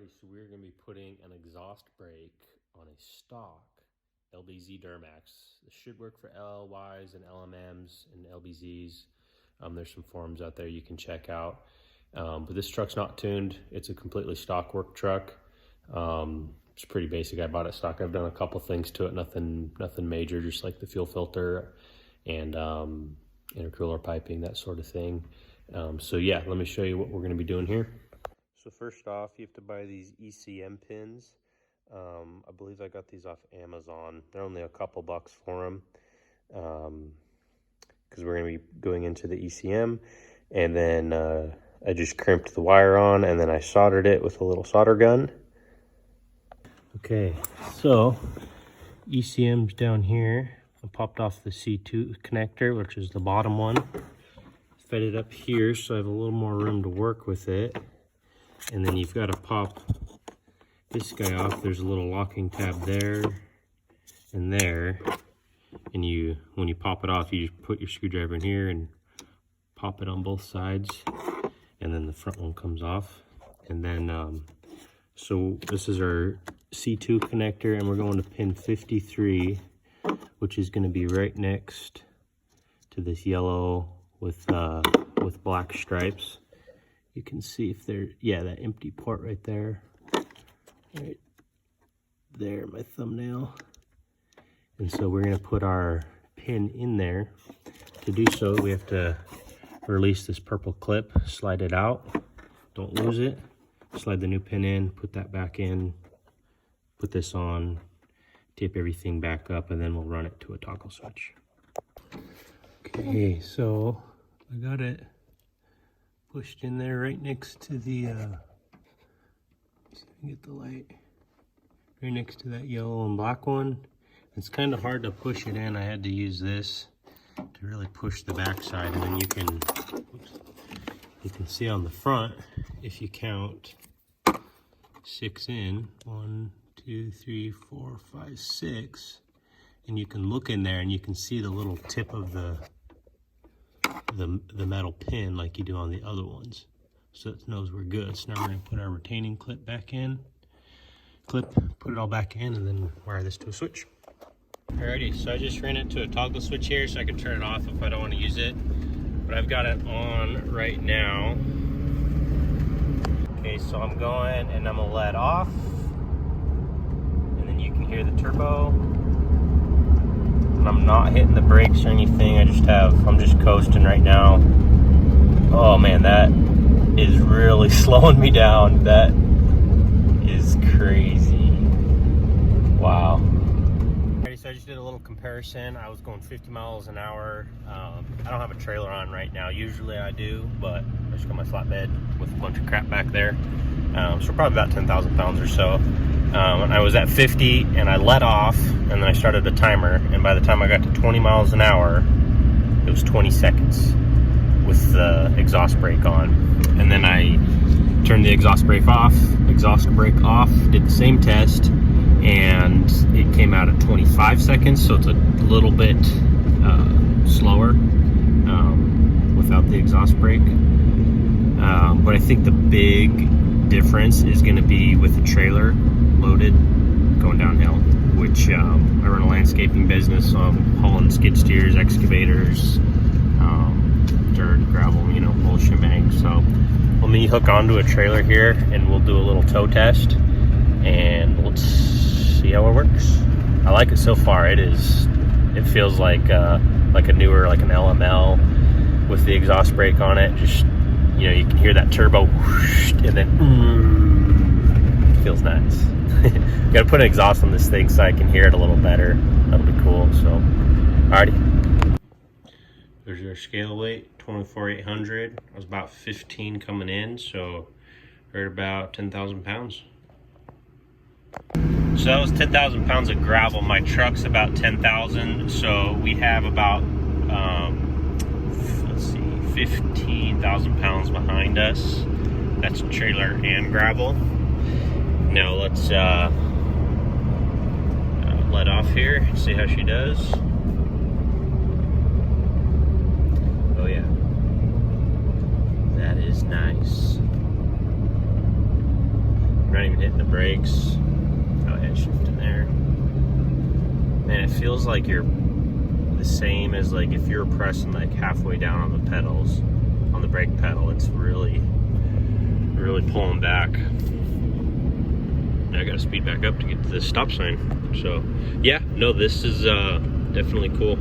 Alrighty, so we're going to be putting an exhaust brake on a stock LBZ Duramax. This should work for LLYs and LMMs and LBZs. There's some forums out there you can check out. But this truck's not tuned. It's a completely stock work truck. It's pretty basic. I bought it stock. I've done a couple things to it, nothing major, just like the fuel filter and intercooler piping, that sort of thing. So yeah, let me show you what we're going to be doing here. So first off, you have to buy these Ecm pins. I believe I got these off Amazon. They're only a couple bucks for them, because we're going to be going into the Ecm. And then I just crimped the wire on, and then I soldered it with a little solder gun. Okay, so Ecm's down here. I popped off the C2 connector, which is the bottom one. Fed it up here so I have a little more room to work with it. And then you've got to pop this guy off. There's a little locking tab there and there. And when you pop it off, you just put your screwdriver in here and pop it on both sides. And then the front one comes off. And then, so this is our C2 connector, and we're going to pin 53, which is going to be right next to this yellow with black stripes. You can see if there, yeah, that empty port right there, my thumbnail. And so we're going to put our pin in there. To do so, we have to release this purple clip, slide it out, don't lose it, slide the new pin in, put that back in, put this on, tape everything back up, and then we'll run it to a toggle switch. Okay, so I got it pushed in there right next to the, see if I can get the light, right next to that yellow and black one. It's kind of hard to push it in. I had to use this to really push the back side, and then you can see on the front, if you count 6 in, 1, 2, 3, 4, 5, 6, and you can look in there and you can see the little tip of the metal pin like you do on the other ones, so it knows we're good. So now we're going to put our retaining clip back in, put it all back in, and then wire this to a switch. Alrighty, so I just ran it to a toggle switch here so I can turn it off if I don't want to use it, but I've got it on right now. Okay, so I'm going, and I'm gonna let off, and then you can hear the turbo. And I'm not hitting the brakes or anything. I'm just coasting right now. Oh man, that is really slowing me down. That is crazy. Wow. Alrighty, so I just did a little comparison. I was going 50 miles an hour. I don't have a trailer on right now. Usually I do, but I just got my flatbed with a bunch of crap back there. So probably about 10,000 pounds or so. I was at 50 and I let off, and then I started a timer, and by the time I got to 20 miles an hour, it was 20 seconds with the exhaust brake on. And then I turned the exhaust brake off, did the same test, and it came out at 25 seconds, so it's a little bit slower without the exhaust brake. But I think the big difference is going to be with the trailer loaded going downhill, which I run a landscaping business, so I'm hauling skid steers, excavators, dirt, gravel, whole shebang. So let me hook onto a trailer here and we'll do a little tow test and let's see how it works. I like it so far. It feels like a newer, like an LML with the exhaust brake on it. Just, you can hear that turbo whoosh, and then feels nice. Gotta put an exhaust on this thing so I can hear it a little better. That'll be cool. So, alrighty. There's your scale weight, 24,800. I was about 15 coming in, so we're at about 10,000 pounds. So that was 10,000 pounds of gravel. My truck's about 10,000, so we have about, let's see, 15,000 pounds behind us. That's trailer and gravel. Now let's let off here and see how she does. Oh yeah, that is nice. not even hitting the brakes. Oh, head shifting there. Man, it feels like you're the same as like if you're pressing like halfway down on the pedals, on the brake pedal. It's really pulling back. Now I gotta speed back up to get to this stop sign. So yeah, no, this is definitely cool.